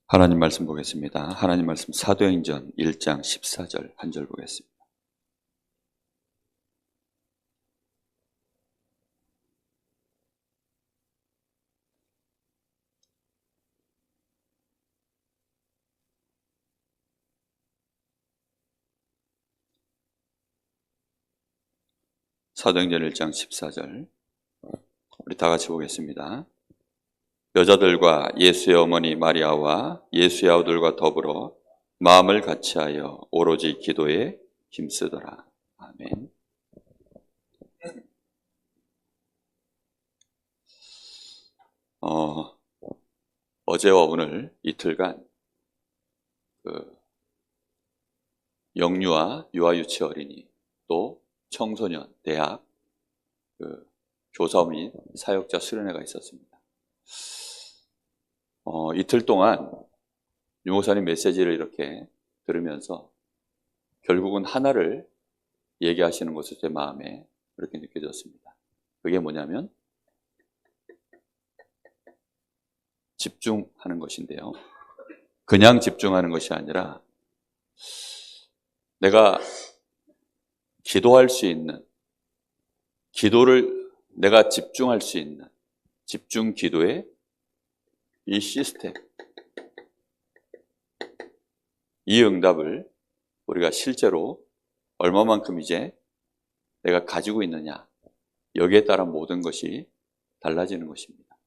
하나님 말씀 보겠습니다. 하나님 말씀 사도행전 1장 14절 한 절 보겠습니다. 사도행전 1장 14절 우리 다 같이 보겠습니다. 여자들과 예수의 어머니 마리아와 예수의 아우들과 더불어 마음을 같이하여 오로지 기도에 힘쓰더라. 아멘. 어제와 오늘 이틀간 영유아, 유아유치 어린이, 또 청소년, 대학, 교사 및 사역자 수련회가 있었습니다. 이틀 동안 유 목사님 메시지를 이렇게 들으면서 결국은 하나를 얘기하시는 것을 제 마음에 그렇게 느껴졌습니다. 그게 뭐냐면 집중하는 것인데요. 그냥 집중하는 것이 아니라 내가 기도할 수 있는, 기도를 내가 집중할 수 있는 집중 기도의 이 시스템, 이 응답을 우리가 실제로 얼마만큼 이제 내가 가지고 있느냐, 여기에 따라 모든 것이 달라지는 것입니다.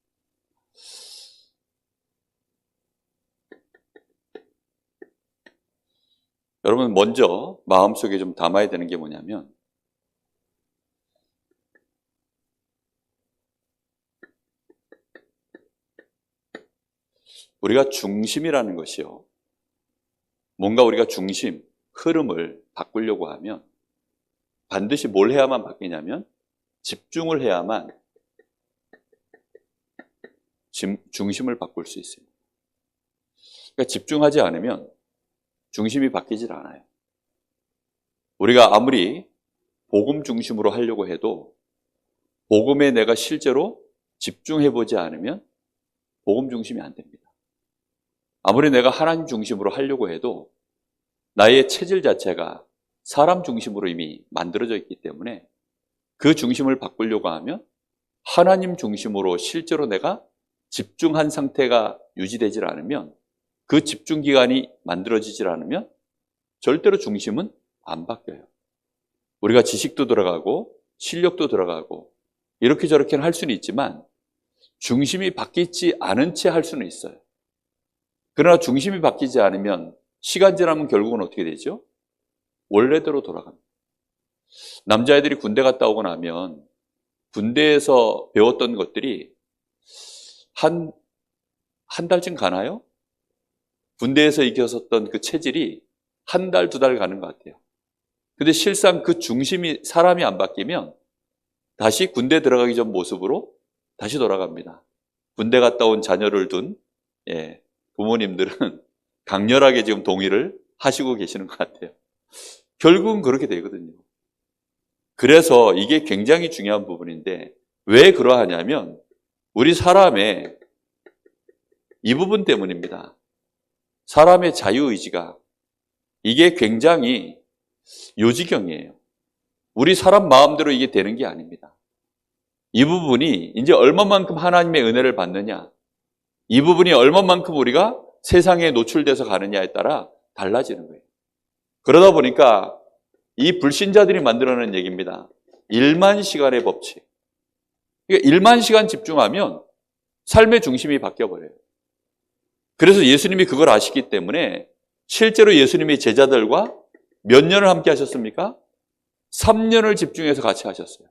여러분, 먼저 마음속에 좀 담아야 되는 게 뭐냐면 우리가 중심이라는 것이요, 뭔가 우리가 중심, 흐름을 바꾸려고 하면 반드시 뭘 해야만 바뀌냐면 집중을 해야만 중심을 바꿀 수 있어요. 그러니까 집중하지 않으면 중심이 바뀌질 않아요. 우리가 아무리 복음 중심으로 하려고 해도 복음에 내가 실제로 집중해보지 않으면 복음 중심이 안 됩니다. 아무리 내가 하나님 중심으로 하려고 해도 나의 체질 자체가 사람 중심으로 이미 만들어져 있기 때문에 그 중심을 바꾸려고 하면 하나님 중심으로 실제로 내가 집중한 상태가 유지되질 않으면, 그 집중 기간이 만들어지질 않으면 절대로 중심은 안 바뀌어요. 우리가 지식도 들어가고 실력도 들어가고 이렇게 저렇게는 할 수는 있지만 중심이 바뀌지 않은 채 할 수는 있어요. 그러나 중심이 바뀌지 않으면 시간 지나면 결국은 어떻게 되죠? 원래대로 돌아갑니다. 남자애들이 군대 갔다 오고 나면 군대에서 배웠던 것들이 한 달쯤 가나요? 군대에서 익혔었던 그 체질이 한 달, 두 달 가는 것 같아요. 근데 실상 그 중심이, 사람이 안 바뀌면 다시 군대 들어가기 전 모습으로 다시 돌아갑니다. 군대 갔다 온 자녀를 둔 부모님들은 강렬하게 지금 동의를 하시고 계시는 것 같아요. 결국은 그렇게 되거든요. 그래서 이게 굉장히 중요한 부분인데 왜 그러하냐면 우리 사람의 이 부분 때문입니다. 사람의 자유의지가, 이게 굉장히 요지경이에요. 우리 사람 마음대로 이게 되는 게 아닙니다. 이 부분이 이제 얼마만큼 하나님의 은혜를 받느냐, 이 부분이 얼마만큼 우리가 세상에 노출돼서 가느냐에 따라 달라지는 거예요. 그러다 보니까 이 불신자들이 만들어낸 얘기입니다. 1만 시간의 법칙. 그러니까 1만 시간 집중하면 삶의 중심이 바뀌어버려요. 그래서 예수님이 그걸 아시기 때문에 실제로 예수님이 제자들과 몇 년을 함께 하셨습니까? 3년을 집중해서 같이 하셨어요.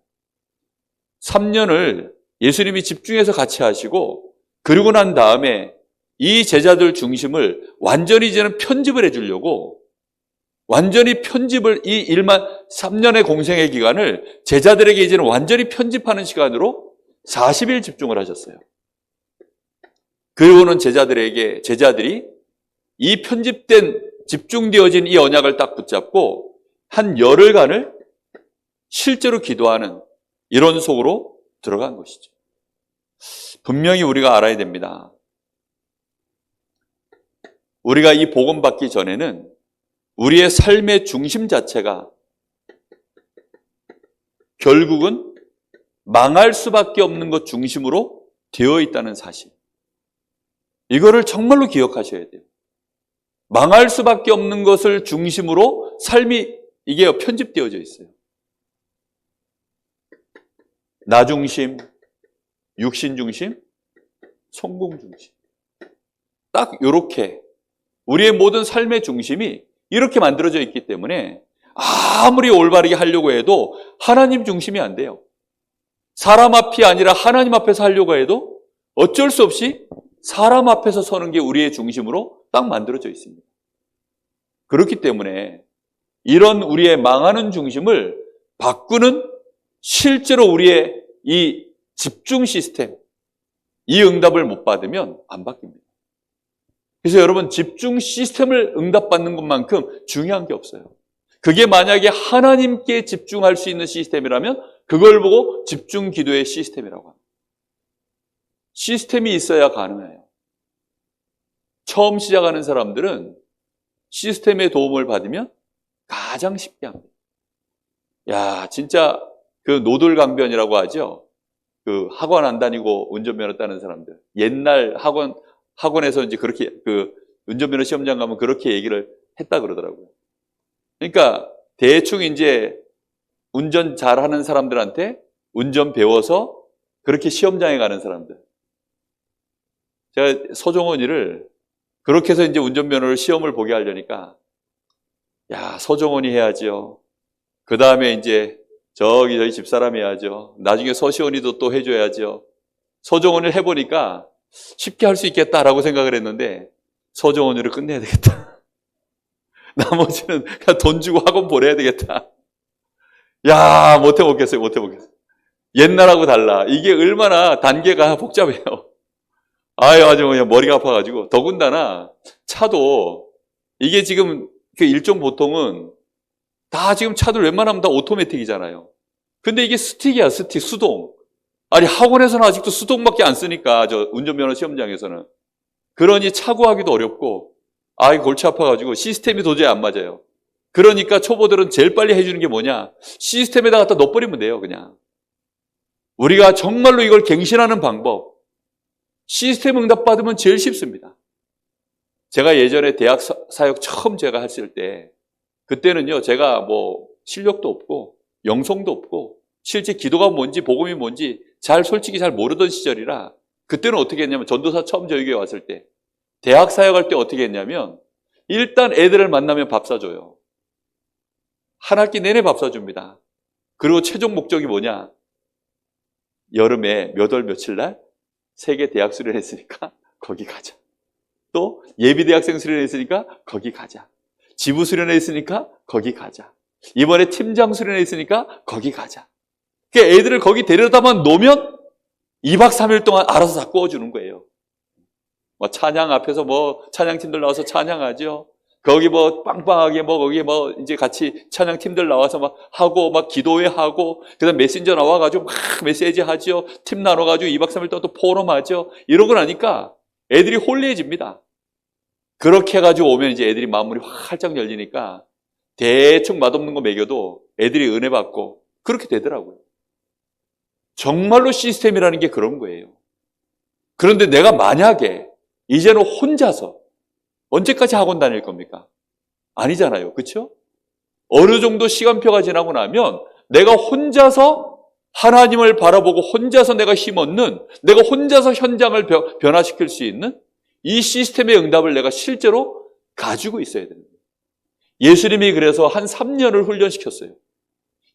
3년을 예수님이 집중해서 같이 하시고, 그러고 난 다음에 이 제자들 중심을 완전히 이제는 편집을 해주려고, 완전히 편집을, 이 3년의 공생의 기간을 제자들에게 이제는 완전히 편집하는 시간으로 40일 집중을 하셨어요. 그리고는 제자들이 이 편집된, 집중되어진 이 언약을 딱 붙잡고 한 열흘간을 실제로 기도하는 이런 속으로 들어간 것이죠. 분명히 우리가 알아야 됩니다. 우리가 이 복음 받기 전에는 우리의 삶의 중심 자체가 결국은 망할 수밖에 없는 것 중심으로 되어 있다는 사실. 이거를 정말로 기억하셔야 돼요. 망할 수밖에 없는 것을 중심으로 삶이 이게 편집되어져 있어요. 나 중심, 육신 중심, 성공 중심. 딱 이렇게 우리의 모든 삶의 중심이 이렇게 만들어져 있기 때문에 아무리 올바르게 하려고 해도 하나님 중심이 안 돼요. 사람 앞이 아니라 하나님 앞에서 하려고 해도 어쩔 수 없이 사람 앞에서 서는 게 우리의 중심으로 딱 만들어져 있습니다. 그렇기 때문에 이런 우리의 망하는 중심을 바꾸는 실제로 우리의 이 집중 시스템, 이 응답을 못 받으면 안 바뀝니다. 그래서 여러분 집중 시스템을 응답받는 것만큼 중요한 게 없어요. 그게 만약에 하나님께 집중할 수 있는 시스템이라면 그걸 보고 집중 기도의 시스템이라고 합니다. 시스템이 있어야 가능해요. 처음 시작하는 사람들은 시스템의 도움을 받으면 가장 쉽게 합니다. 야, 진짜 그 노들강변이라고 하죠. 그 학원 안 다니고 운전면허 따는 사람들. 옛날 학원에서 이제 그렇게 그 운전면허 시험장 가면 그렇게 얘기를 했다 그러더라고요. 그러니까 대충 이제 운전 잘하는 사람들한테 운전 배워서 그렇게 시험장에 가는 사람들. 제가 서종원이를 그렇게 해서 이제 운전면허를 시험을 보게 하려니까 야, 서종원이 해야죠. 그 다음에 이제 저희 집사람이 해야죠. 나중에 서시원이도 또 해줘야죠. 서종원을 해보니까 쉽게 할 수 있겠다라고 생각을 했는데 서종원이를 끝내야 되겠다. 나머지는 그냥 돈 주고 학원 보내야 되겠다. 야, 못 해보겠어요. 옛날하고 달라. 이게 얼마나 단계가 복잡해요. 아유, 아주 그냥 머리가 아파가지고. 더군다나 차도 이게 지금 그 일종 보통은 다 지금 차들 웬만하면 다 오토매틱이잖아요. 근데 이게 스틱이야, 스틱, 수동. 아니, 학원에서는 아직도 수동밖에 안 쓰니까, 저 운전면허 시험장에서는. 그러니 차고하기도 어렵고, 아, 골치 아파가지고 시스템이 도저히 안 맞아요. 그러니까 초보들은 제일 빨리 해주는 게 뭐냐? 시스템에다 갖다 넣어버리면 돼요, 그냥. 우리가 정말로 이걸 갱신하는 방법, 시스템 응답 받으면 제일 쉽습니다. 제가 예전에 대학 사역 처음 제가 했을 때, 그때는요, 제가 뭐 실력도 없고 영성도 없고 실제 기도가 뭔지 복음이 뭔지 솔직히 잘 모르던 시절이라 그때는 어떻게 했냐면 전도사 처음 저희 교회 왔을 때 대학 사역할 때 어떻게 했냐면 일단 애들을 만나면 밥 사줘요. 한 학기 내내 밥 사줍니다. 그리고 최종 목적이 뭐냐? 여름에 몇 월 며칠 날 세계 대학 수련했으니까 거기 가자. 또 예비대학생 수련했으니까 거기 가자. 지부 수련회 있으니까 거기 가자. 이번에 팀장 수련회 있으니까 거기 가자. 그러니까 애들을 거기 데려다만 놓으면 2박 3일 동안 알아서 다 구워주는 거예요. 뭐 찬양 앞에서 뭐 찬양팀들 나와서 찬양하죠. 거기 뭐 빵빵하게 뭐 거기 뭐 이제 같이 찬양팀들 나와서 막 하고 막 기도회 하고 그다음 메신저 나와가지고 막 메시지 하죠. 팀 나눠가지고 2박 3일 동안 또 포럼하죠. 이러고 나니까 애들이 홀리해집니다. 그렇게 해가지고 오면 이제 애들이 마음문이 활짝 열리니까 대충 맛없는 거 먹여도 애들이 은혜 받고 그렇게 되더라고요. 정말로 시스템이라는 게 그런 거예요. 그런데 내가 만약에 이제는 혼자서 언제까지 학원 다닐 겁니까? 아니잖아요. 그렇죠? 어느 정도 시간표가 지나고 나면 내가 혼자서 하나님을 바라보고 혼자서 내가 힘없는 내가 혼자서 현장을 변화시킬 수 있는 이 시스템의 응답을 내가 실제로 가지고 있어야 됩니다. 예수님이 그래서 한 3년을 훈련시켰어요.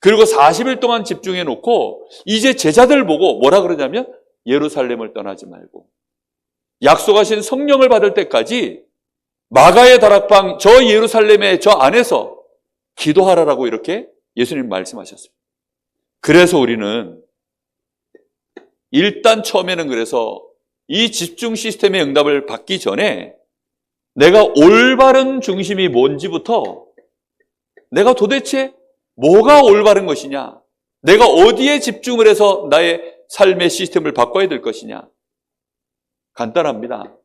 그리고 40일 동안 집중해 놓고 이제 제자들 보고 뭐라 그러냐면 예루살렘을 떠나지 말고 약속하신 성령을 받을 때까지 마가의 다락방 저 예루살렘의 저 안에서 기도하라라고 이렇게 예수님 말씀하셨어요. 그래서 우리는 일단 처음에는 그래서 이 집중 시스템의 응답을 받기 전에 내가 올바른 중심이 뭔지부터 내가 도대체 뭐가 올바른 것이냐, 내가 어디에 집중을 해서 나의 삶의 시스템을 바꿔야 될 것이냐. 간단합니다.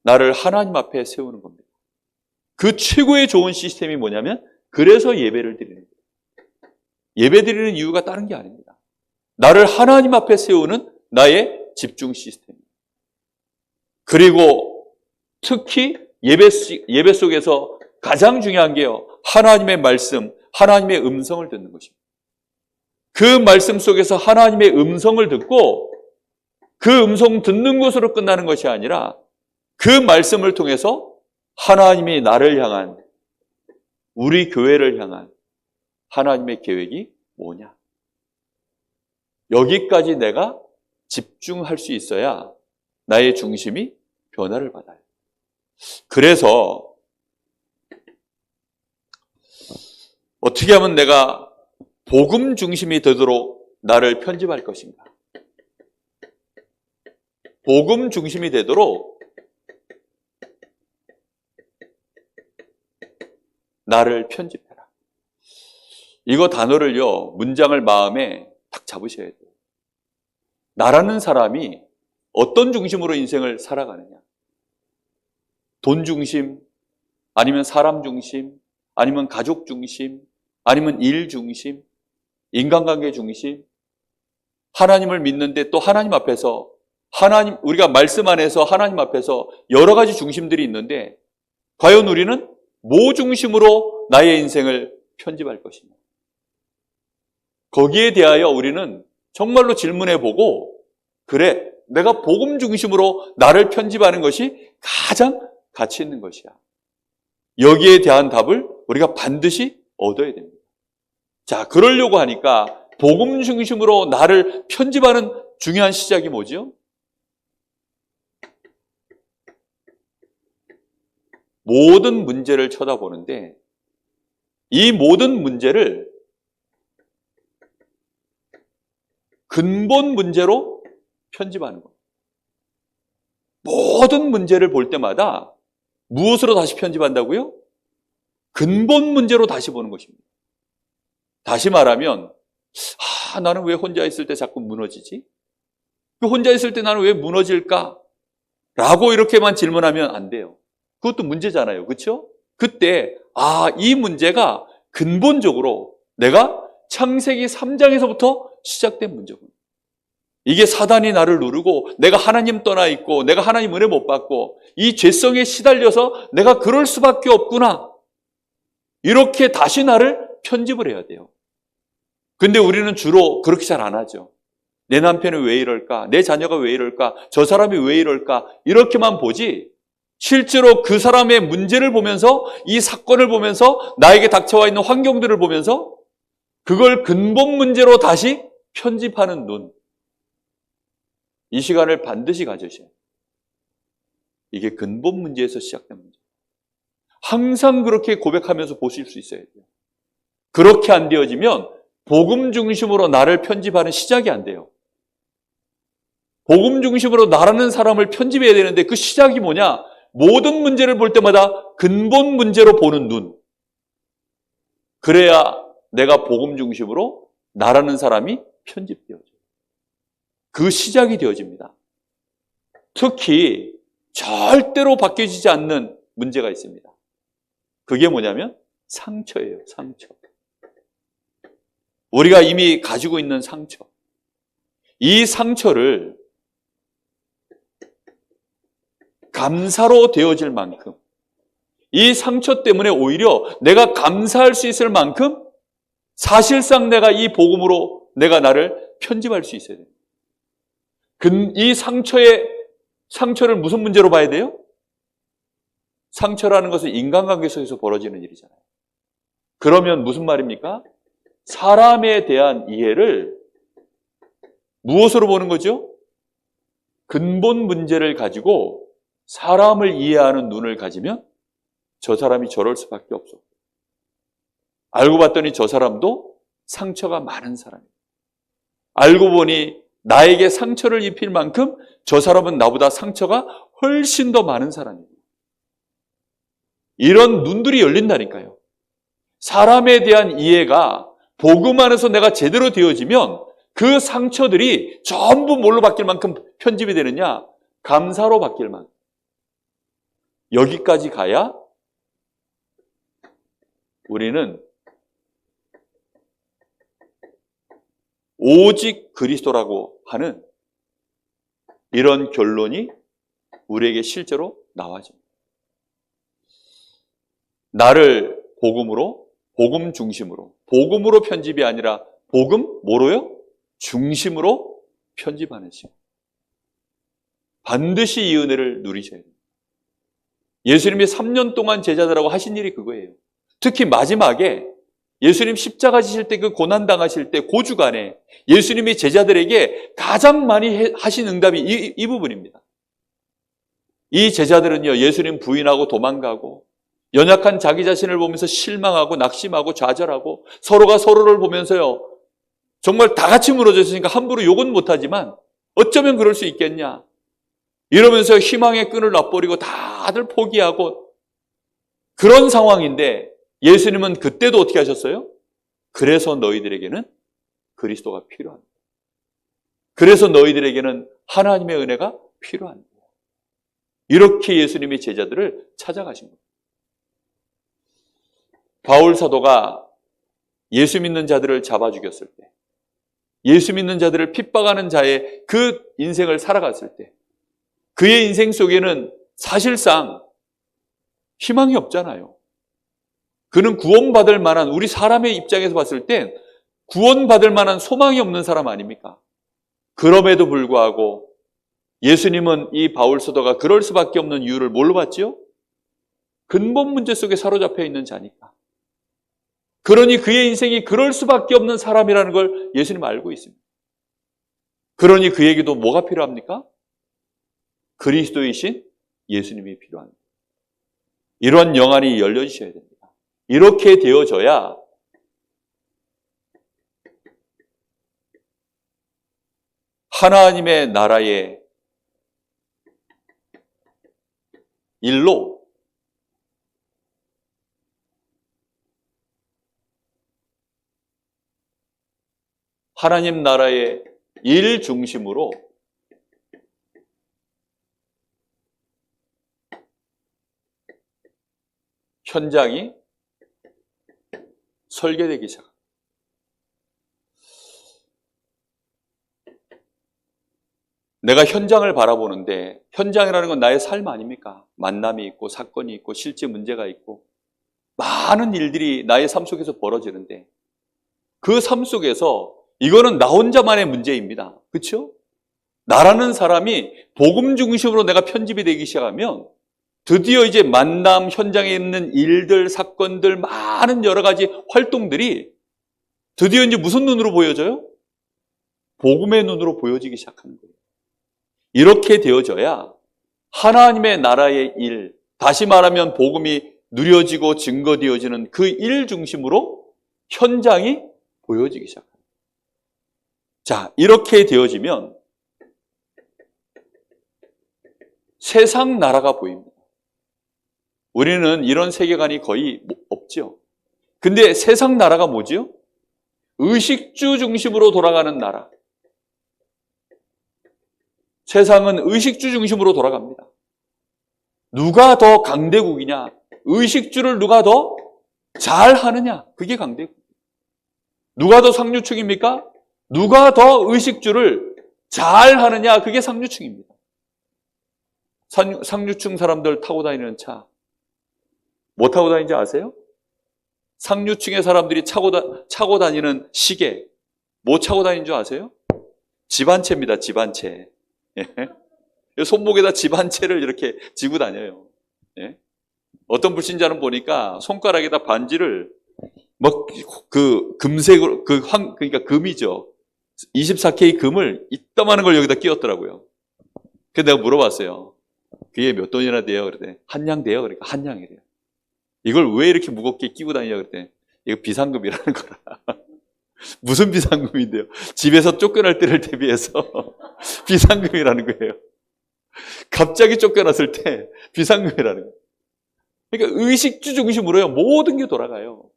나를 하나님 앞에 세우는 겁니다. 그 최고의 좋은 시스템이 뭐냐면 그래서 예배를 드리는 거예요. 예배 드리는 이유가 다른 게 아닙니다. 나를 하나님 앞에 세우는 나의 집중 시스템. 그리고 특히 예배 속에서 가장 중요한 게요. 하나님의 말씀, 하나님의 음성을 듣는 것입니다. 그 말씀 속에서 하나님의 음성을 듣고 그 음성 듣는 것으로 끝나는 것이 아니라 그 말씀을 통해서 하나님이 나를 향한, 우리 교회를 향한 하나님의 계획이 뭐냐. 여기까지 내가 집중할 수 있어야 나의 중심이 변화를 받아요. 그래서 어떻게 하면 내가 복음 중심이 되도록 나를 편집할 것인가? 복음 중심이 되도록 나를 편집해라. 이거 단어를요, 문장을 마음에 딱 잡으셔야 돼요. 나라는 사람이 어떤 중심으로 인생을 살아가느냐? 돈 중심, 아니면 사람 중심, 아니면 가족 중심, 아니면 일 중심, 인간관계 중심, 하나님을 믿는데 또 하나님 앞에서 우리가 말씀 안에서 하나님 앞에서 여러 가지 중심들이 있는데 과연 우리는 뭐 중심으로 나의 인생을 편집할 것이냐? 거기에 대하여 우리는 정말로 질문해보고, 그래, 내가 복음 중심으로 나를 편집하는 것이 가장 가치 있는 것이야. 여기에 대한 답을 우리가 반드시 얻어야 됩니다. 자, 그러려고 하니까 복음 중심으로 나를 편집하는 중요한 시작이 뭐죠? 모든 문제를 쳐다보는데 이 모든 문제를 근본 문제로 편집하는 거예요. 모든 문제를 볼 때마다 무엇으로 다시 편집한다고요? 근본 문제로 다시 보는 것입니다. 다시 말하면, 나는 왜 혼자 있을 때 자꾸 무너지지? 혼자 있을 때 나는 왜 무너질까? 라고 이렇게만 질문하면 안 돼요. 그것도 문제잖아요. 그렇죠? 그때 이 문제가 근본적으로 내가 창세기 3장에서부터 시작된 문제구나. 이게 사단이 나를 누르고 내가 하나님 떠나 있고 내가 하나님 은혜 못 받고 이 죄성에 시달려서 내가 그럴 수밖에 없구나. 이렇게 다시 나를 편집을 해야 돼요. 근데 우리는 주로 그렇게 잘 안 하죠. 내 남편은 왜 이럴까? 내 자녀가 왜 이럴까? 저 사람이 왜 이럴까? 이렇게만 보지 실제로 그 사람의 문제를 보면서 이 사건을 보면서 나에게 닥쳐와 있는 환경들을 보면서 그걸 근본 문제로 다시 편집하는 눈. 이 시간을 반드시 가지셔야 돼요. 이게 근본 문제에서 시작된 문제. 항상 그렇게 고백하면서 보실 수 있어야 돼요. 그렇게 안 되어지면 복음 중심으로 나를 편집하는 시작이 안 돼요. 복음 중심으로 나라는 사람을 편집해야 되는데 그 시작이 뭐냐? 모든 문제를 볼 때마다 근본 문제로 보는 눈. 그래야 내가 복음 중심으로 나라는 사람이 편집되어져요. 그 시작이 되어집니다. 특히 절대로 바뀌어지지 않는 문제가 있습니다. 그게 뭐냐면 상처예요. 상처. 우리가 이미 가지고 있는 상처. 이 상처를 감사로 되어질 만큼, 이 상처 때문에 오히려 내가 감사할 수 있을 만큼 사실상 내가 이 복음으로 내가 나를 편집할 수 있어야 됩니다. 이 상처를 무슨 문제로 봐야 돼요? 상처라는 것은 인간관계 속에서 벌어지는 일이잖아요. 그러면 무슨 말입니까? 사람에 대한 이해를 무엇으로 보는 거죠? 근본 문제를 가지고 사람을 이해하는 눈을 가지면 저 사람이 저럴 수밖에 없어. 알고 봤더니 저 사람도 상처가 많은 사람이에요. 알고 보니 나에게 상처를 입힐 만큼 저 사람은 나보다 상처가 훨씬 더 많은 사람이에요. 이런 눈들이 열린다니까요. 사람에 대한 이해가 복음 안에서 내가 제대로 되어지면 그 상처들이 전부 뭘로 바뀔 만큼 편집이 되느냐? 감사로 바뀔 만큼. 여기까지 가야 우리는 오직 그리스도라고 하는 이런 결론이 우리에게 실제로 나와집니다. 나를 복음으로, 복음 중심으로, 복음으로 편집이 아니라 복음 뭐로요? 중심으로 편집하는 시간. 반드시 이 은혜를 누리셔야 됩니다. 예수님이 3년 동안 제자들하고 하신 일이 그거예요. 특히 마지막에 예수님 십자가 지실 때 그 고난당하실 때 그 주간에 예수님이 제자들에게 가장 많이 하신 응답이 이 부분입니다. 이 제자들은요, 예수님 부인하고 도망가고 연약한 자기 자신을 보면서 실망하고 낙심하고 좌절하고 서로가 서로를 보면서요, 정말 다 같이 무너져 있으니까 함부로 욕은 못하지만 어쩌면 그럴 수 있겠냐 이러면서 희망의 끈을 놔버리고 다들 포기하고 그런 상황인데 예수님은 그때도 어떻게 하셨어요? 그래서 너희들에게는 그리스도가 필요합니다. 그래서 너희들에게는 하나님의 은혜가 필요합니다. 이렇게 예수님이 제자들을 찾아가신 겁니다. 바울 사도가 예수 믿는 자들을 잡아 죽였을 때, 예수 믿는 자들을 핍박하는 자의 그 인생을 살아갔을 때 그의 인생 속에는 사실상 희망이 없잖아요. 그는 구원받을 만한, 우리 사람의 입장에서 봤을 땐 구원받을 만한 소망이 없는 사람 아닙니까? 그럼에도 불구하고 예수님은 이 바울 사도가 그럴 수밖에 없는 이유를 뭘로 봤지요? 근본 문제 속에 사로잡혀 있는 자니까. 그러니 그의 인생이 그럴 수밖에 없는 사람이라는 걸 예수님 알고 있습니다. 그러니 그에게도 뭐가 필요합니까? 그리스도이신 예수님이 필요합니다. 이러한 영안이 열려지셔야 됩니다. 이렇게 되어져야 하나님의 나라의 일로 하나님 나라의 일 중심으로 현장이 설계되기 시작합니다. 내가 현장을 바라보는데 현장이라는 건 나의 삶 아닙니까? 만남이 있고 사건이 있고 실제 문제가 있고 많은 일들이 나의 삶 속에서 벌어지는데 그 삶 속에서 이거는 나 혼자만의 문제입니다. 그렇죠? 나라는 사람이 복음 중심으로 내가 편집이 되기 시작하면 드디어 이제 만남 현장에 있는 일들, 사건들, 많은 여러 가지 활동들이 드디어 이제 무슨 눈으로 보여져요? 복음의 눈으로 보여지기 시작하는 거예요. 이렇게 되어져야 하나님의 나라의 일, 다시 말하면 복음이 누려지고 증거되어지는 그 일 중심으로 현장이 보여지기 시작합니다. 자, 이렇게 되어지면 세상 나라가 보입니다. 우리는 이런 세계관이 거의 없죠. 근데 세상 나라가 뭐지요? 의식주 중심으로 돌아가는 나라. 세상은 의식주 중심으로 돌아갑니다. 누가 더 강대국이냐? 의식주를 누가 더 잘하느냐? 그게 강대국. 누가 더 상류층입니까? 누가 더 의식주를 잘하느냐? 그게 상류층입니다. 상류층 사람들 타고 다니는 차 뭐 타고 다니는지 아세요? 상류층의 사람들이 차고 다니는 시계 뭐 차고 다니는 줄 아세요? 집 한 채입니다. 집 한 채. 예? 손목에다 집 한 채를 이렇게 쥐고 다녀요. 예? 어떤 불신자는 보니까 손가락에다 반지를 막 그 금색으로 그러니까 금이죠. 24K 금을 이따만한 걸 여기다 끼웠더라고요. 그래서 내가 물어봤어요. 그게 몇 돈이나 돼요? 그랬더니 한 냥 돼요. 그러니까 한 냥이래요. 이걸 왜 이렇게 무겁게 끼고 다니냐 그랬더니 이거 비상금이라는 거라. 무슨 비상금인데요? 집에서 쫓겨날 때를 대비해서 비상금이라는 거예요. 갑자기 쫓겨났을 때 비상금이라는 거예요. 그러니까 의식주 중심으로요. 모든 게 돌아가요.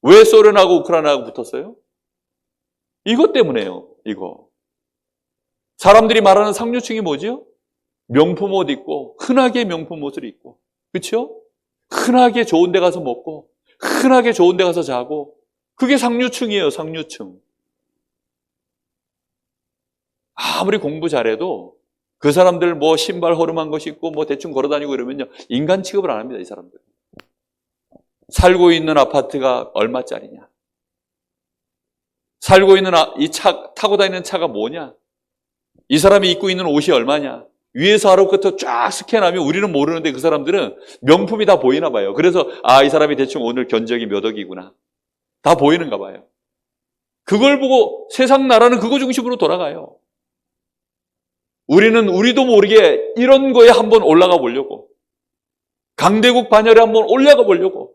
왜 소련하고 우크라이나하고 붙었어요? 이것 때문에요. 이거. 사람들이 말하는 상류층이 뭐지요? 명품 옷 입고 흔하게 명품 옷을 입고 그렇죠? 흔하게 좋은 데 가서 먹고 흔하게 좋은 데 가서 자고 그게 상류층이에요. 상류층. 아무리 공부 잘해도 그 사람들 뭐 신발 허름한 거 신고 뭐 대충 걸어다니고 이러면요. 인간 취급을 안 합니다. 이 사람들. 살고 있는 아파트가 얼마짜리냐. 살고 있는 이 차, 타고 다니는 차가 뭐냐. 이 사람이 입고 있는 옷이 얼마냐. 위에서 아래부터 쫙 스캔하면 우리는 모르는데 그 사람들은 명품이 다 보이나 봐요. 그래서 이 사람이 대충 오늘 견적이 몇 억이구나. 다 보이는가 봐요. 그걸 보고 세상 나라는 그거 중심으로 돌아가요. 우리는 우리도 모르게 이런 거에 한번 올라가 보려고, 강대국 반열에 한번 올라가 보려고,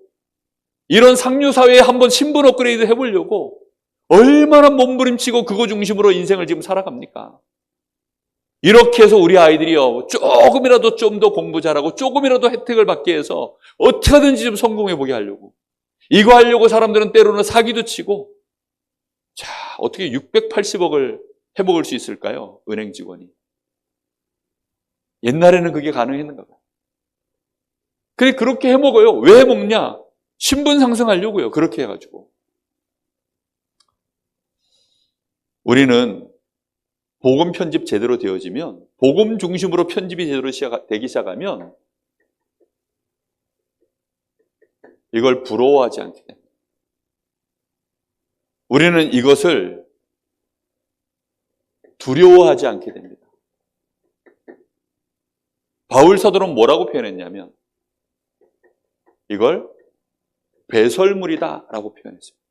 이런 상류사회에 한번 신분 업그레이드 해보려고 얼마나 몸부림치고 그거 중심으로 인생을 지금 살아갑니까? 이렇게 해서 우리 아이들이요, 조금이라도 좀 더 공부 잘하고 조금이라도 혜택을 받게 해서 어떻게든지 좀 성공해 보게 하려고, 이거 하려고 사람들은 때로는 사기도 치고. 자, 어떻게 680억을 해먹을 수 있을까요? 은행 직원이. 옛날에는 그게 가능했는가 봐요. 그래, 그렇게 해먹어요. 왜 해먹냐? 신분 상승하려고요. 그렇게 해가지고. 우리는 복음 편집 제대로 되어지면, 복음 중심으로 편집이 제대로 되기 시작하면 이걸 부러워하지 않게 됩니다. 우리는 이것을 두려워하지 않게 됩니다. 바울 사도는 뭐라고 표현했냐면 이걸 배설물이다라고 표현했습니다.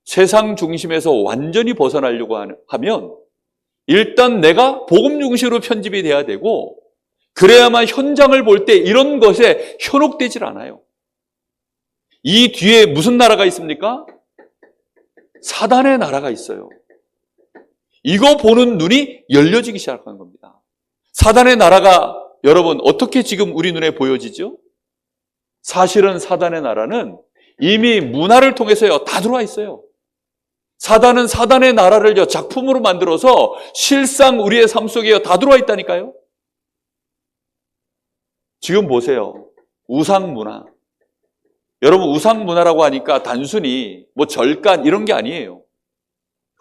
세상 중심에서 완전히 벗어나려고 하면 일단 내가 복음 중심으로 편집이 돼야 되고, 그래야만 현장을 볼 때 이런 것에 현혹되질 않아요. 이 뒤에 무슨 나라가 있습니까? 사단의 나라가 있어요. 이거 보는 눈이 열려지기 시작하는 겁니다. 사단의 나라가 여러분 어떻게 지금 우리 눈에 보여지죠? 사실은 사단의 나라는 이미 문화를 통해서요 다 들어와 있어요. 사단은 사단의 나라를 작품으로 만들어서 실상 우리의 삶 속에 다 들어와 있다니까요. 지금 보세요. 우상문화. 여러분, 우상문화라고 하니까 단순히 뭐 절간 이런 게 아니에요.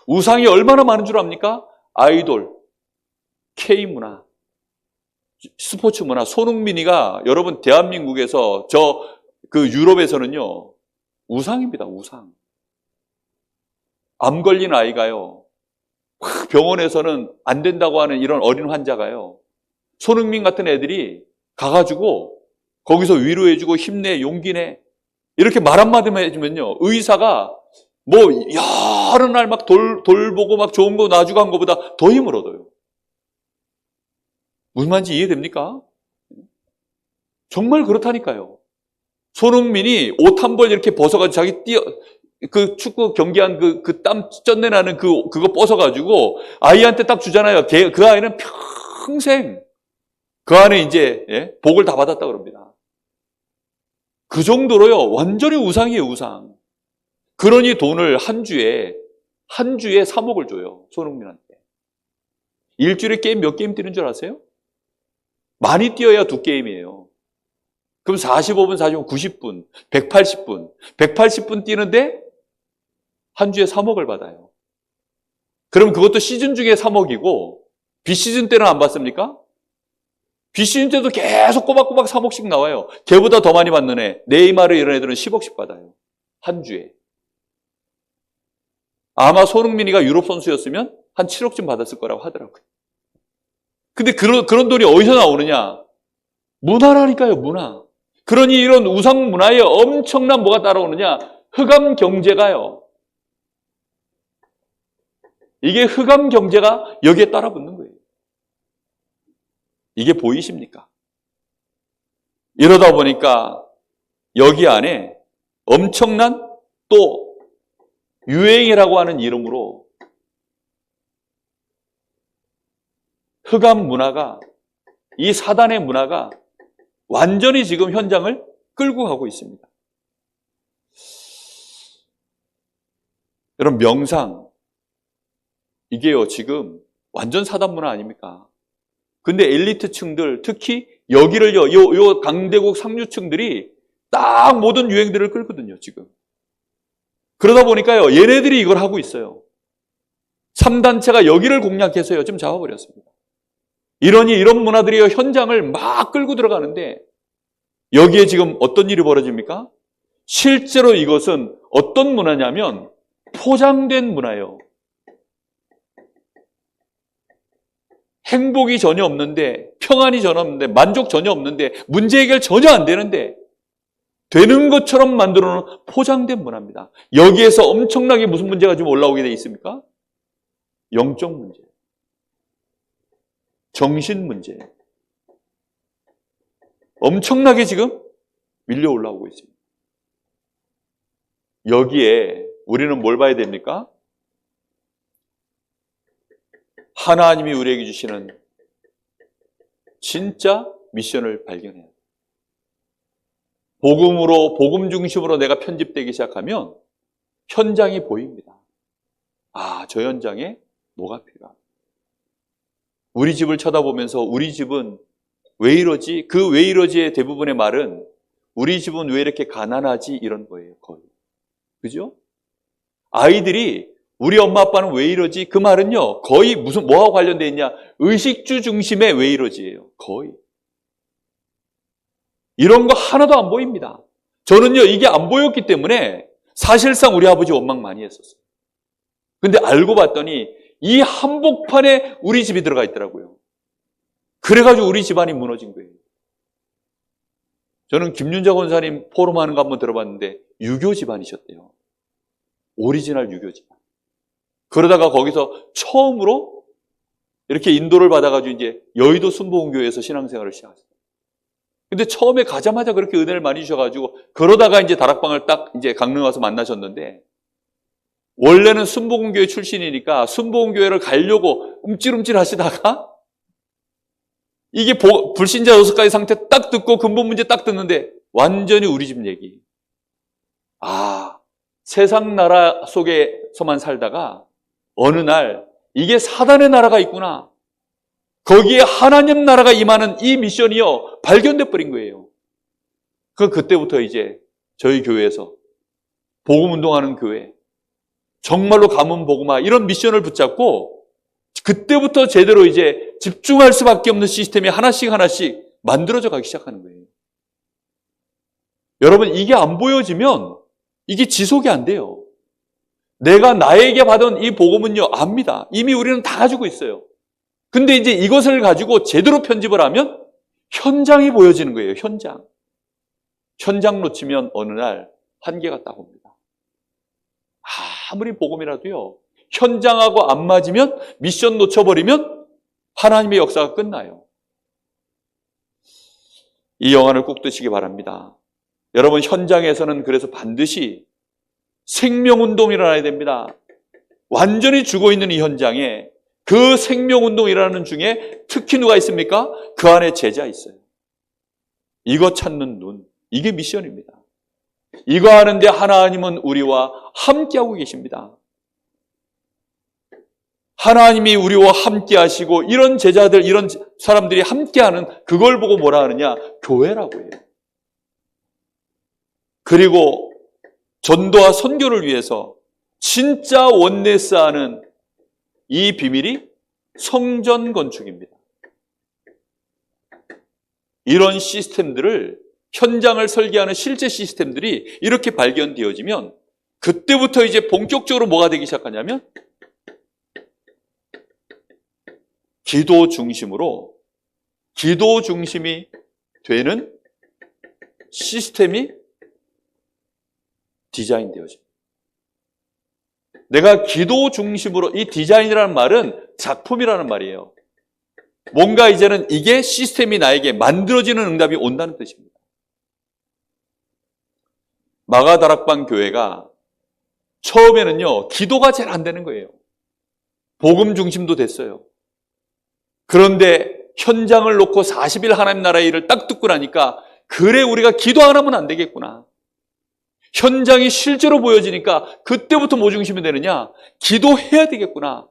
우상이 얼마나 많은 줄 압니까? 아이돌, K문화, 스포츠 문화. 손흥민이가 여러분 대한민국에서 그 유럽에서는요 우상입니다. 우상. 암 걸린 아이가요 병원에서는 안 된다고 하는 이런 어린 환자가요 손흥민 같은 애들이 가가지고 거기서 위로해주고 힘내, 용기내 이렇게 말 한마디만 해주면요 의사가 뭐 여러 날 막 돌보고 막 좋은 거 놔주고 한 것보다 더 힘을 얻어요. 무슨 말인지 이해됩니까? 정말 그렇다니까요. 손흥민이 옷 한 벌 이렇게 벗어가지고 자기 그 축구 경기한 그 땀 쩐내 나는 그거 벗어가지고 아이한테 딱 주잖아요. 그 아이는 평생 그 안에 이제 복을 다 받았다 그럽니다. 그 정도로요 완전히 우상이에요. 우상. 그러니 돈을 한 주에 3억을 줘요. 손흥민한테. 일주일에 게임 몇 게임 뛰는 줄 아세요? 많이 뛰어야 2게임이에요. 그럼 45분, 90분, 180분. 180분 뛰는데 한 주에 3억을 받아요. 그럼 그것도 시즌 중에 3억이고 비시즌 때는 안 받습니까? 비시즌 때도 계속 꼬박꼬박 3억씩 나와요. 걔보다 더 많이 받는 애, 네이마르 이런 애들은 10억씩 받아요. 한 주에. 아마 손흥민이가 유럽 선수였으면 한 7억쯤 받았을 거라고 하더라고요. 근데 그런 돈이 어디서 나오느냐? 문화라니까요, 문화. 그러니 이런 우상 문화에 엄청난 뭐가 따라오느냐? 흑암 경제가요. 이게 흑암 경제가 여기에 따라붙는 거예요. 이게 보이십니까? 이러다 보니까 여기 안에 엄청난 또 유행이라고 하는 이름으로 흑암 문화가, 이 사단의 문화가 완전히 지금 현장을 끌고 가고 있습니다. 여러분, 명상, 이게요 지금 완전 사단 문화 아닙니까? 근데 엘리트층들, 특히 여기를요, 요 강대국 상류층들이 딱 모든 유행들을 끌거든요, 지금. 그러다 보니까요, 얘네들이 이걸 하고 있어요. 3단체가 여기를 공략해서요, 좀 잡아버렸습니다. 이런 문화들이 현장을 막 끌고 들어가는데, 여기에 지금 어떤 일이 벌어집니까? 실제로 이것은 어떤 문화냐면, 포장된 문화예요. 행복이 전혀 없는데, 평안이 전혀 없는데, 만족 전혀 없는데, 문제 해결 전혀 안 되는데, 되는 것처럼 만들어 놓은 포장된 문화입니다. 여기에서 엄청나게 무슨 문제가 좀 올라오게 돼 있습니까? 영적 문제, 정신 문제, 엄청나게 지금 밀려 올라오고 있습니다. 여기에 우리는 뭘 봐야 됩니까? 하나님이 우리에게 주시는 진짜 미션을 발견해야 돼요. 복음 중심으로 내가 편집되기 시작하면 현장이 보입니다. 아, 저 현장에 뭐가 필요하다. 우리 집을 쳐다보면서 우리 집은 왜 이러지? 그 왜 이러지의 대부분의 말은 우리 집은 왜 이렇게 가난하지? 이런 거예요, 거의. 그죠? 아이들이 우리 엄마 아빠는 왜 이러지? 그 말은요, 거의 무슨 뭐하고 관련되어 있냐? 의식주 중심의 왜 이러지예요, 거의. 이런 거 하나도 안 보입니다. 저는요, 이게 안 보였기 때문에 사실상 우리 아버지 원망 많이 했었어요. 근데 알고 봤더니 이 한복판에 우리 집이 들어가 있더라고요. 그래가지고 우리 집안이 무너진 거예요. 저는 김윤자 권사님 포럼하는 거 한번 들어봤는데 유교 집안이셨대요. 오리지널 유교 집안. 그러다가 거기서 처음으로 이렇게 인도를 받아가지고 이제 여의도 순복음교회에서 신앙생활을 시작했어요. 근데 처음에 가자마자 그렇게 은혜를 많이 주셔가지고 그러다가 이제 다락방을 딱 이제 강릉 와서 만나셨는데 원래는 순복음교회 출신이니까 순복음교회를 가려고 움찔움찔 하시다가 이게 불신자 6가지 상태 딱 듣고 근본 문제 딱 듣는데 완전히 우리 집 얘기. 아, 세상 나라 속에서만 살다가 어느 날 이게 사단의 나라가 있구나. 거기에 하나님 나라가 임하는 이 미션이요 발견돼 버린 거예요. 그때부터 이제 저희 교회에서 복음 운동하는 교회, 정말로 가문 복음화 이런 미션을 붙잡고 그때부터 제대로 이제 집중할 수밖에 없는 시스템이 하나씩 만들어져 가기 시작하는 거예요. 여러분, 이게 안 보여지면 이게 지속이 안 돼요. 내가 나에게 받은 이 복음은요 압니다. 이미 우리는 다 가지고 있어요. 근데 이제 이것을 가지고 제대로 편집을 하면 현장이 보여지는 거예요. 현장 놓치면 어느 날 한계가 딱 옵니다. 아무리 복음이라도요, 현장하고 안 맞으면 미션 놓쳐버리면 하나님의 역사가 끝나요. 이 영안을 꼭 드시기 바랍니다. 여러분, 현장에서는 그래서 반드시 생명운동이 일어나야 됩니다. 완전히 죽어있는 이 현장에 그 생명운동이 일어나는 중에 특히 누가 있습니까? 그 안에 제자 있어요. 이거 찾는 눈, 이게 미션입니다. 이거 하는데 하나님은 우리와 함께하고 계십니다. 하나님이 우리와 함께 하시고 이런 제자들, 이런 사람들이 함께하는 그걸 보고 뭐라 하느냐? 교회라고 해요. 그리고 전도와 선교를 위해서 진짜 원네스하는 이 비밀이 성전 건축입니다. 이런 시스템들을, 현장을 설계하는 실제 시스템들이 이렇게 발견되어지면 그때부터 이제 본격적으로 뭐가 되기 시작하냐면 기도 중심이 되는 시스템이 디자인되어집니다. 내가 기도 중심으로, 이 디자인이라는 말은 작품이라는 말이에요. 뭔가 이제는 이게 시스템이 나에게 만들어지는 응답이 온다는 뜻입니다. 마가다락방 교회가 처음에는요, 기도가 잘 안 되는 거예요. 복음 중심도 됐어요. 그런데 현장을 놓고 40일 하나님 나라의 일을 딱 듣고 나니까 그래, 우리가 기도 안 하면 안 되겠구나. 현장이 실제로 보여지니까 그때부터 뭐 중심이 되느냐? 기도해야 되겠구나.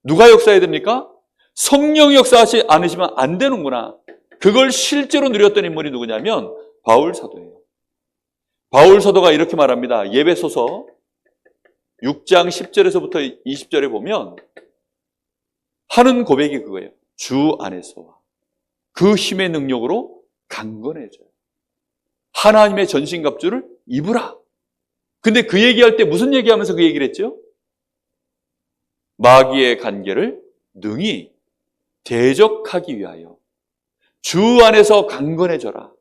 누가 역사해야 됩니까? 성령이 역사하지 않으시면 안 되는구나. 그걸 실제로 누렸던 인물이 누구냐면 바울 사도예요. 바울 사도가 이렇게 말합니다. 예배소서 6장 10절에서부터 20절에 보면 하는 고백이 그거예요. 주 안에서와 그 힘의 능력으로 강건해져요. 하나님의 전신갑주를 입으라. 근데 그 얘기할 때 무슨 얘기하면서 그 얘기를 했죠? 마귀의 관계를 능히 대적하기 위하여 주 안에서 강건해져라.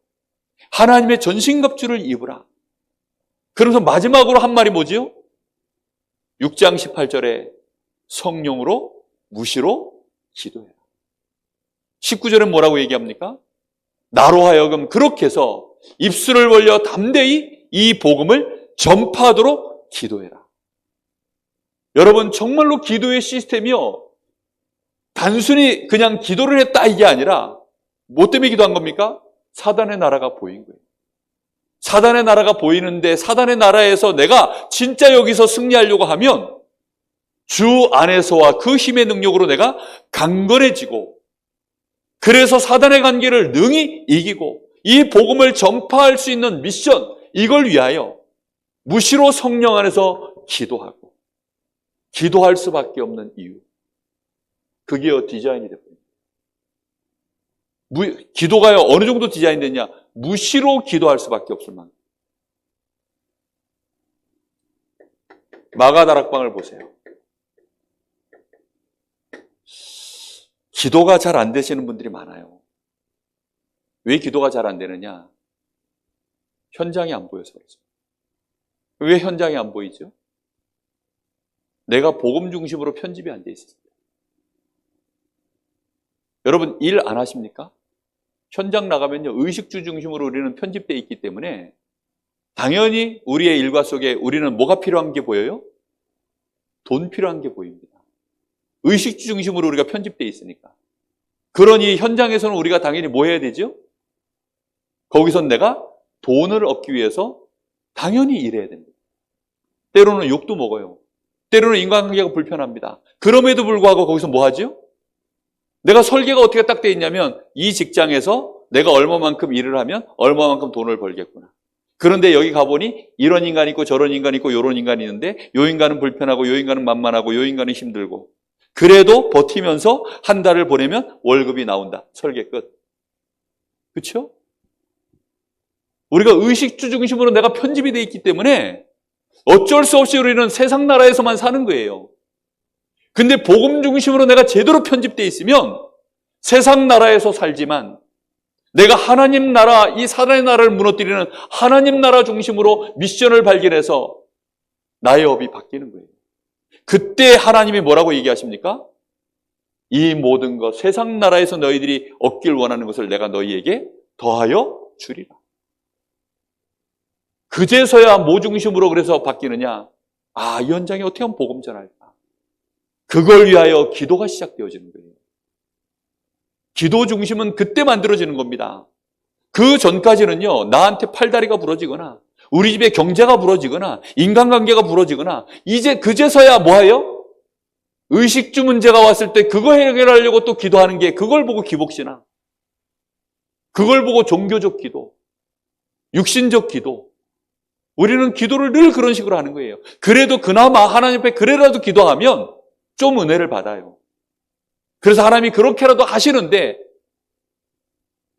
하나님의 전신갑주를 입으라. 그러면서 마지막으로 한 말이 뭐지요? 6장 18절에 성령으로 무시로 기도해라. 19절은 뭐라고 얘기합니까? 나로 하여금 그렇게 해서 입술을 벌려 담대히 이 복음을 전파하도록 기도해라. 여러분, 정말로 기도의 시스템이요, 단순히 그냥 기도를 했다 이게 아니라 뭐 때문에 기도한 겁니까? 사단의 나라가 보인 거예요. 사단의 나라가 보이는데 사단의 나라에서 내가 진짜 여기서 승리하려고 하면 주 안에서와 그 힘의 능력으로 내가 강건해지고, 그래서 사단의 관계를 능히 이기고 이 복음을 전파할 수 있는 미션, 이걸 위하여 무시로 성령 안에서 기도하고 기도할 수밖에 없는 이유, 그게 디자인이 됐습니다. 기도가 어느 정도 디자인됐냐? 무시로 기도할 수밖에 없을 만큼. 마가다락방을 보세요. 기도가 잘 안 되시는 분들이 많아요. 왜 기도가 잘 안 되느냐? 현장이 안 보여서 그렇죠. 왜 현장이 안 보이죠? 내가 복음 중심으로 편집이 안 돼 있습니다. 여러분, 일 안 하십니까? 현장 나가면요, 의식주 중심으로 우리는 편집되어 있기 때문에 당연히 우리의 일과 속에 우리는 뭐가 필요한 게 보여요? 돈 필요한 게 보입니다. 의식주 중심으로 우리가 편집되어 있으니까. 그러니 현장에서는 우리가 당연히 뭐 해야 되죠? 거기선 내가 돈을 얻기 위해서 당연히 일해야 됩니다. 때로는 욕도 먹어요. 때로는 인간관계가 불편합니다. 그럼에도 불구하고 거기서 뭐 하죠? 내가 설계가 어떻게 딱 돼 있냐면 이 직장에서 내가 얼마만큼 일을 하면 얼마만큼 돈을 벌겠구나. 그런데 여기 가보니 이런 인간이 있고 저런 인간이 있고 이런 인간이 있는데 요 인간은 불편하고 요 인간은 만만하고 요 인간은 힘들고, 그래도 버티면서 한 달을 보내면 월급이 나온다. 설계 끝. 그렇죠? 우리가 의식주 중심으로 내가 편집이 돼 있기 때문에 어쩔 수 없이 우리는 세상 나라에서만 사는 거예요. 근데 복음 중심으로 내가 제대로 편집되어 있으면 세상 나라에서 살지만 내가 하나님 나라, 이 사단의 나라를 무너뜨리는 하나님 나라 중심으로 미션을 발견해서 나의 업이 바뀌는 거예요. 그때 하나님이 뭐라고 얘기하십니까? 이 모든 것, 세상 나라에서 너희들이 얻길 원하는 것을 내가 너희에게 더하여 주리라. 그제서야 뭐 중심으로 그래서 바뀌느냐? 아, 이 현장에 어떻게 하면 복음 전할까? 그걸 위하여 기도가 시작되어지는 거예요. 기도 중심은 그때 만들어지는 겁니다. 그 전까지는요, 나한테 팔다리가 부러지거나 우리 집에 경제가 부러지거나 인간관계가 부러지거나 이제 그제서야 뭐예요? 의식주 문제가 왔을 때 그거 해결하려고 또 기도하는 게, 그걸 보고 기복신앙, 그걸 보고 종교적 기도, 육신적 기도. 우리는 기도를 늘 그런 식으로 하는 거예요. 그래도 그나마 하나님 앞에 그래라도 기도하면 좀 은혜를 받아요. 그래서 하나님이 그렇게라도 하시는데,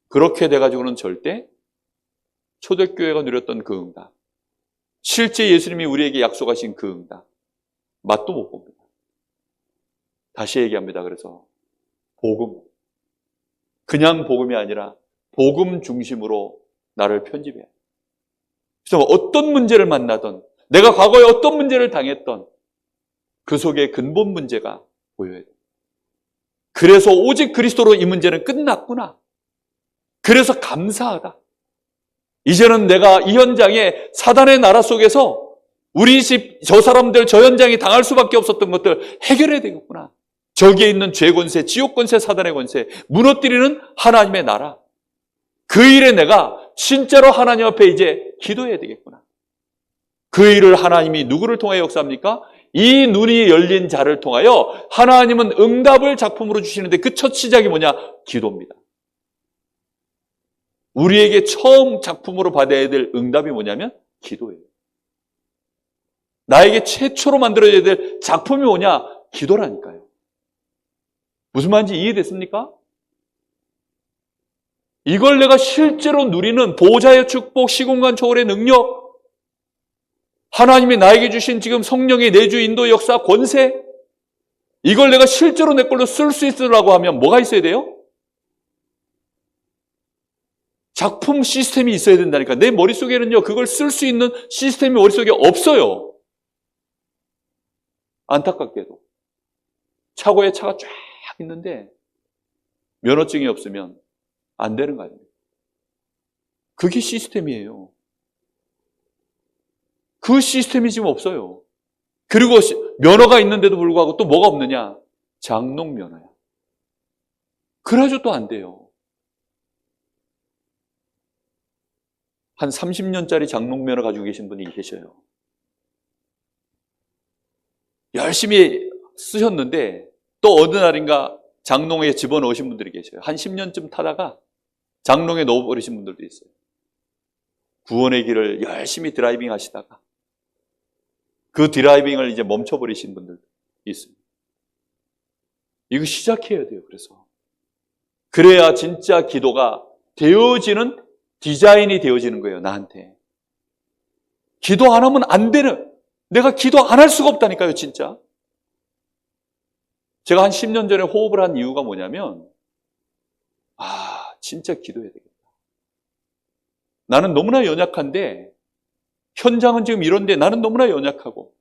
그렇게 돼가지고는 절대 초대교회가 누렸던 그 응답, 실제 예수님이 우리에게 약속하신 그 응답, 맛도 못 봅니다. 다시 얘기합니다. 그래서 복음, 그냥 복음이 아니라 복음 중심으로 나를 편집해야 해요. 그래서 어떤 문제를 만나던, 내가 과거에 어떤 문제를 당했던 그 속에 근본 문제가 보여야 돼요. 그래서 오직 그리스도로 이 문제는 끝났구나. 그래서 감사하다. 이제는 내가 이 현장에 사단의 나라 속에서 우리 집, 저 사람들, 저 현장이 당할 수밖에 없었던 것들 해결해야 되겠구나. 저기에 있는 죄 권세, 지옥 권세, 사단의 권세, 무너뜨리는 하나님의 나라. 그 일에 내가 진짜로 하나님 앞에 이제 기도해야 되겠구나. 그 일을 하나님이 누구를 통하여 역사합니까? 이 눈이 열린 자를 통하여 하나님은 응답을 작품으로 주시는데 그 첫 시작이 뭐냐? 기도입니다. 우리에게 처음 작품으로 받아야 될 응답이 뭐냐면 기도예요. 나에게 최초로 만들어야 될 작품이 뭐냐? 기도라니까요. 무슨 말인지 이해됐습니까? 이걸 내가 실제로 누리는 보호자의 축복, 시공간 초월의 능력, 하나님이 나에게 주신 지금 성령의 내주 인도 역사 권세, 이걸 내가 실제로 내 걸로 쓸 수 있으라고 하면 뭐가 있어야 돼요? 작품 시스템이 있어야 된다니까. 내 머릿속에는요, 그걸 쓸 수 있는 시스템이 머릿속에 없어요. 안타깝게도. 차고에 차가 쫙 있는데 면허증이 없으면 안 되는 거 아닙니까? 그게 시스템이에요. 그 시스템이 지금 없어요. 그리고 면허가 있는데도 불구하고 또 뭐가 없느냐? 장롱 면허야. 그래가지고 또 안 돼요. 한 30년짜리 장롱 면허 가지고 계신 분이 계셔요. 열심히 쓰셨는데 또 어느 날인가 장롱에 집어넣으신 분들이 계셔요. 한 10년쯤 타다가 장롱에 넣어버리신 분들도 있어요. 구원의 길을 열심히 드라이빙 하시다가 그 드라이빙을 이제 멈춰버리신 분들도 있습니다. 이거 시작해야 돼요. 그래야 진짜 기도가 되어지는, 디자인이 되어지는 거예요. 나한테. 기도 안 하면 안 되는, 내가 기도 안 할 수가 없다니까요. 진짜. 제가 한 10년 전에 호흡을 한 이유가 뭐냐면, 진짜 기도해야 되겠다. 나는 너무나 연약한데, 현장은 지금 이런데 나는 너무나 연약하고,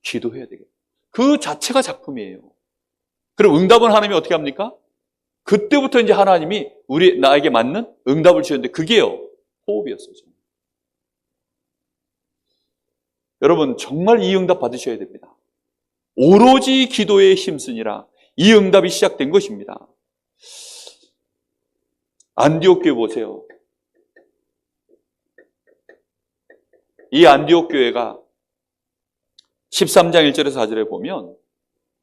기도해야 되겠다. 그 자체가 작품이에요. 그럼 응답은 하나님이 어떻게 합니까? 그때부터 이제 하나님이 나에게 맞는 응답을 주셨는데, 그게요, 호흡이었어요. 여러분, 정말 이 응답 받으셔야 됩니다. 오로지 기도에 힘쓰니라. 이 응답이 시작된 것입니다. 안디옥 교회 보세요. 이 안디옥 교회가 13장 1절에서 4절에 보면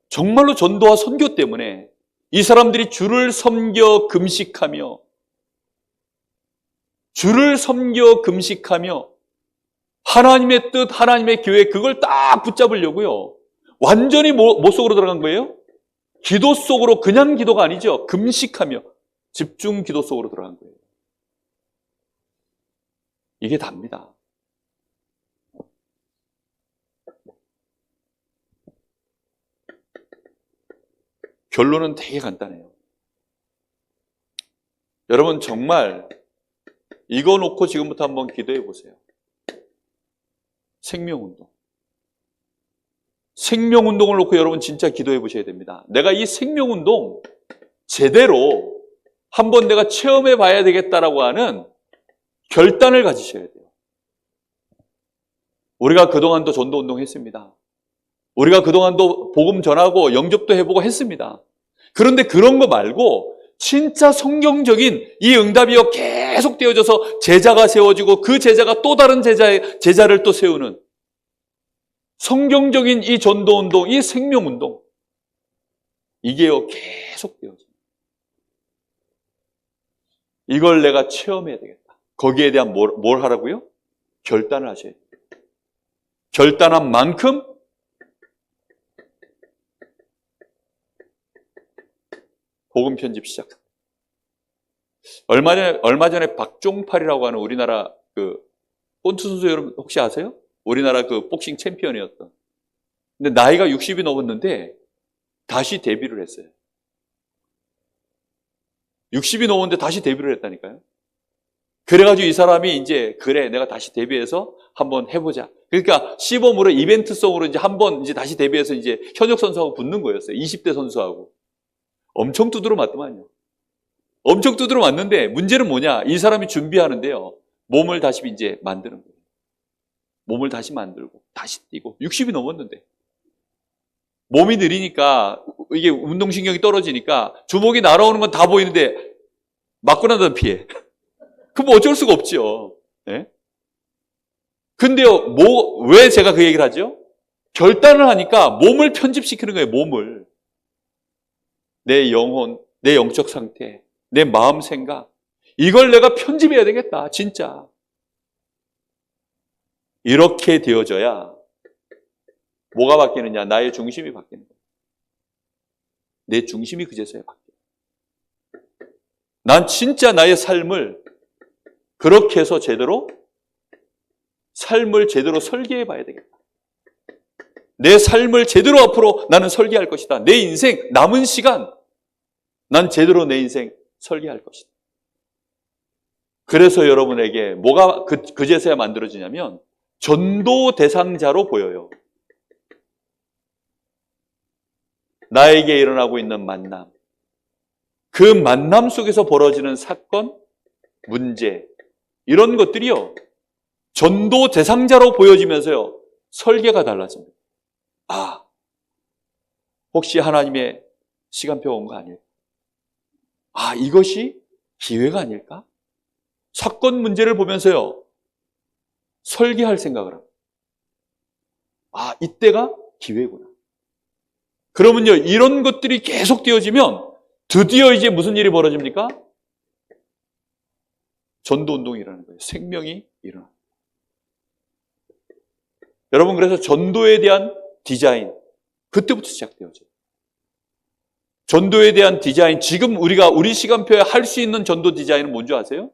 정말로 전도와 선교 때문에 이 사람들이 주를 섬겨 금식하며 하나님의 뜻, 하나님의 교회, 그걸 딱 붙잡으려고요. 완전히 뭐 속으로 들어간 거예요? 기도 속으로, 그냥 기도가 아니죠. 금식하며 집중 기도 속으로 들어간 거예요. 이게 답니다. 결론은 되게 간단해요. 여러분 정말 이거 놓고 지금부터 한번 기도해 보세요. 생명운동. 생명운동을 놓고 여러분 진짜 기도해 보셔야 됩니다. 내가 이 생명운동 제대로 한번 내가 체험해 봐야 되겠다라고 하는 결단을 가지셔야 돼요. 우리가 그동안도 전도운동 했습니다. 우리가 그동안도 복음 전하고 영접도 해보고 했습니다. 그런데 그런 거 말고 진짜 성경적인 이 응답이요 계속 되어져서 제자가 세워지고 그 제자가 또 다른 제자를 또 세우는 성경적인 이 전도운동, 이 생명운동, 이게요 계속 되어집니다. 이걸 내가 체험해야 되겠다. 거기에 대한 뭘 하라고요? 결단을 하셔야 돼요. 결단한 만큼 복음 편집 시작합니다. 얼마 전에 박종팔이라고 하는 우리나라 본투 선수 여러분 혹시 아세요? 우리나라 복싱 챔피언이었던. 근데 나이가 60이 넘었는데 다시 데뷔를 했어요. 60이 넘었는데 다시 데뷔를 했다니까요. 그래가지고 이 사람이 이제 그래 내가 다시 데뷔해서 한번 해보자. 그러니까 시범으로 이벤트성으로 이제 한번 이제 다시 데뷔해서 이제 현역 선수하고 붙는 거였어요. 20대 선수하고. 엄청 두드러 맞더만요. 엄청 두드러 맞는데 문제는 뭐냐? 이 사람이 준비하는데요. 몸을 다시 이제 만드는 거예요. 몸을 다시 만들고 다시 뛰고 60이 넘었는데 몸이 느리니까 이게 운동신경이 떨어지니까 주먹이 날아오는 건 다 보이는데 맞고 나면 피해. 그럼 어쩔 수가 없죠. 네? 근데요, 왜 제가 그 얘기를 하죠? 결단을 하니까 몸을 편집시키는 거예요, 몸을. 내 영혼, 내 영적 상태, 내 마음 생각, 이걸 내가 편집해야 되겠다, 진짜. 이렇게 되어져야 뭐가 바뀌느냐? 나의 중심이 바뀌는 거예요. 내 중심이 그제서야 바뀌어요. 난 진짜 나의 삶을 그렇게 해서 삶을 제대로 설계해 봐야 되겠다. 내 삶을 제대로 앞으로 나는 설계할 것이다. 내 인생, 남은 시간, 난 제대로 내 인생 설계할 것이다. 그래서 여러분에게 뭐가 그제서야 만들어지냐면 전도 대상자로 보여요. 나에게 일어나고 있는 만남, 그 만남 속에서 벌어지는 사건, 문제, 이런 것들이요, 전도 대상자로 보여지면서요, 설계가 달라집니다. 아, 혹시 하나님의 시간표가 온 거 아닐까? 아, 이것이 기회가 아닐까? 사건 문제를 보면서요, 설계할 생각을 합니다. 아, 이때가 기회구나. 그러면요, 이런 것들이 계속 되어지면 드디어 이제 무슨 일이 벌어집니까? 전도운동이 일어나는 거예요. 생명이 일어납니다. 여러분, 그래서 전도에 대한 디자인, 그때부터 시작되어져요. 전도에 대한 디자인, 지금 우리가 우리 시간표에 할 수 있는 전도 디자인은 뭔지 아세요?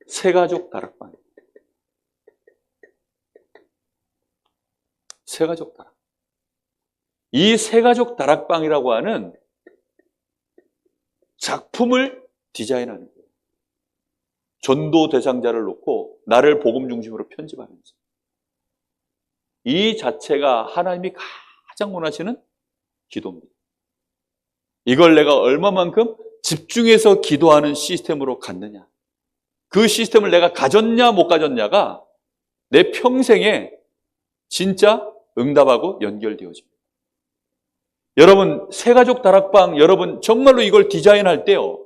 새가족 다락방. 새가족 다락방. 이 새가족 다락방이라고 하는 작품을 디자인하는 거예요. 전도 대상자를 놓고 나를 복음 중심으로 편집하면서. 이 자체가 하나님이 가장 원하시는 기도입니다. 이걸 내가 얼마만큼 집중해서 기도하는 시스템으로 갔느냐. 그 시스템을 내가 가졌냐 못 가졌냐가 내 평생에 진짜 응답하고 연결되어집니다. 여러분, 새가족 다락방, 여러분 정말로 이걸 디자인할 때요,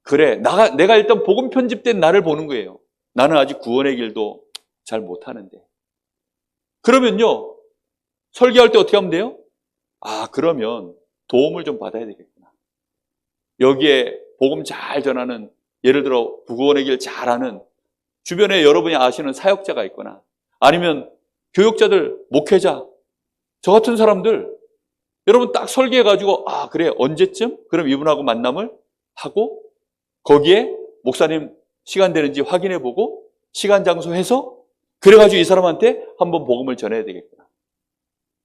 그래, 내가 일단 복음 편집된 나를 보는 거예요. 나는 아직 구원의 길도 잘 못하는데. 그러면요, 설계할 때 어떻게 하면 돼요? 아, 그러면 도움을 좀 받아야 되겠구나. 여기에 복음 잘 전하는, 예를 들어 구원의 길 잘하는 주변에 여러분이 아시는 사역자가 있거나, 아니면 교육자들, 목회자, 저 같은 사람들, 여러분 딱 설계해가지고, 아, 그래, 언제쯤? 그럼 이분하고 만남을 하고, 거기에 목사님 시간 되는지 확인해보고, 시간 장소 해서, 그래가지고 이 사람한테 한번 복음을 전해야 되겠구나.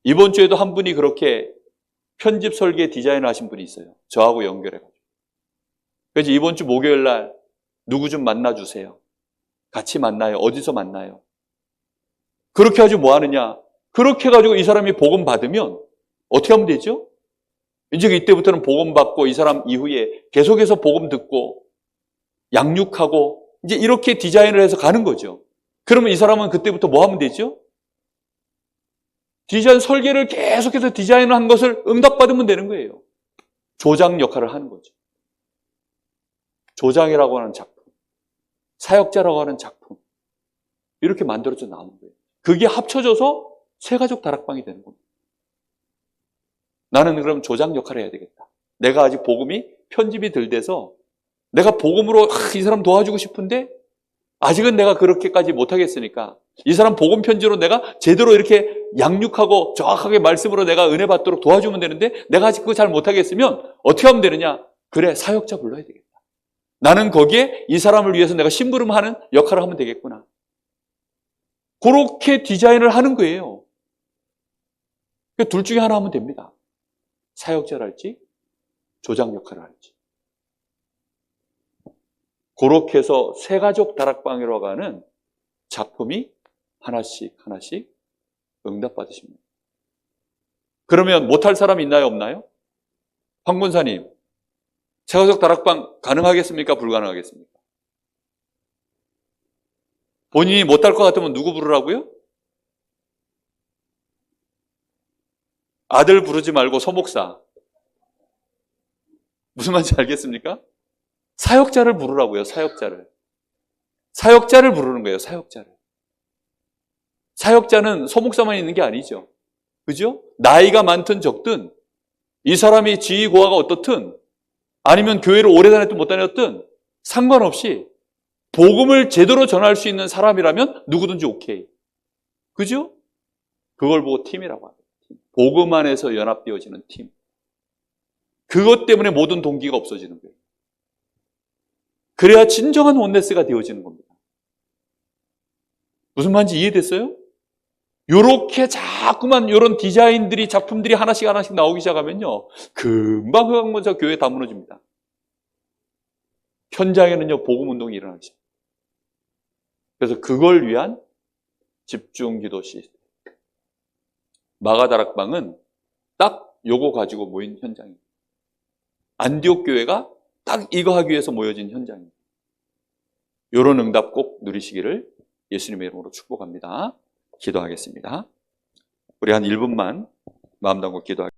이번 주에도 한 분이 그렇게 편집 설계 디자인을 하신 분이 있어요. 저하고 연결해가지고. 그래서 이번 주 목요일 날 누구 좀 만나주세요. 같이 만나요. 어디서 만나요? 그렇게 해가지고 뭐 하느냐? 그렇게 해가지고 이 사람이 복음 받으면 어떻게 하면 되죠? 이제 이때부터는 복음 받고 이 사람 이후에 계속해서 복음 듣고 양육하고 이제 이렇게 디자인을 해서 가는 거죠. 그러면 이 사람은 그때부터 뭐 하면 되죠? 디자인 설계를 계속해서 디자인을 한 것을 응답받으면 되는 거예요. 조장 역할을 하는 거죠. 조장이라고 하는 작품, 사역자라고 하는 작품, 이렇게 만들어져 나오는 거예요. 그게 합쳐져서 새가족 다락방이 되는 겁니다. 나는 그럼 조장 역할을 해야 되겠다. 내가 아직 복음이 편집이 덜 돼서 내가 복음으로 이 사람 도와주고 싶은데 아직은 내가 그렇게까지 못하겠으니까 이 사람 복음 편지로 내가 제대로 이렇게 양육하고 정확하게 말씀으로 내가 은혜 받도록 도와주면 되는데 내가 아직 그거 잘 못하겠으면 어떻게 하면 되느냐? 그래, 사역자 불러야 되겠다. 나는 거기에 이 사람을 위해서 내가 심부름하는 역할을 하면 되겠구나. 그렇게 디자인을 하는 거예요. 둘 중에 하나 하면 됩니다. 사역자를 할지 조장 역할을 할지. 그렇게 해서 새가족 다락방이라고 하는 작품이 하나씩 응답받으십니다. 그러면 못할 사람 있나요, 없나요? 황 권사님, 새가족 다락방 가능하겠습니까, 불가능하겠습니까? 본인이 못할 것 같으면 누구 부르라고요? 아들 부르지 말고 소목사. 무슨 말인지 알겠습니까? 사역자를 부르라고요, 사역자를. 사역자를 부르는 거예요, 사역자를. 사역자는 소목사만 있는 게 아니죠. 그죠? 나이가 많든 적든 이 사람이 지위 고하가 어떻든 아니면 교회를 오래 다녔든 못 다녔든 상관없이 복음을 제대로 전할 수 있는 사람이라면 누구든지 오케이. 그죠? 그걸 보고 팀이라고 합니다. 복음 안에서 연합되어지는 팀. 그것 때문에 모든 동기가 없어지는 거예요. 그래야 진정한 원네스가 되어지는 겁니다. 무슨 말인지 이해됐어요? 요렇게 자꾸만 요런 디자인들이, 작품들이 하나씩 나오기 시작하면요, 금방 먼저 교회 다 무너집니다. 현장에는요, 복음운동이 일어나기 시작합니다. 그래서 그걸 위한 집중 기도 시스템. 마가다락방은 딱 요거 가지고 모인 현장입니다. 안디옥 교회가 딱 이거 하기 위해서 모여진 현장입니다. 요런 응답 꼭 누리시기를 예수님의 이름으로 축복합니다. 기도하겠습니다. 우리 한 1분만 마음 담고 기도하겠습니다.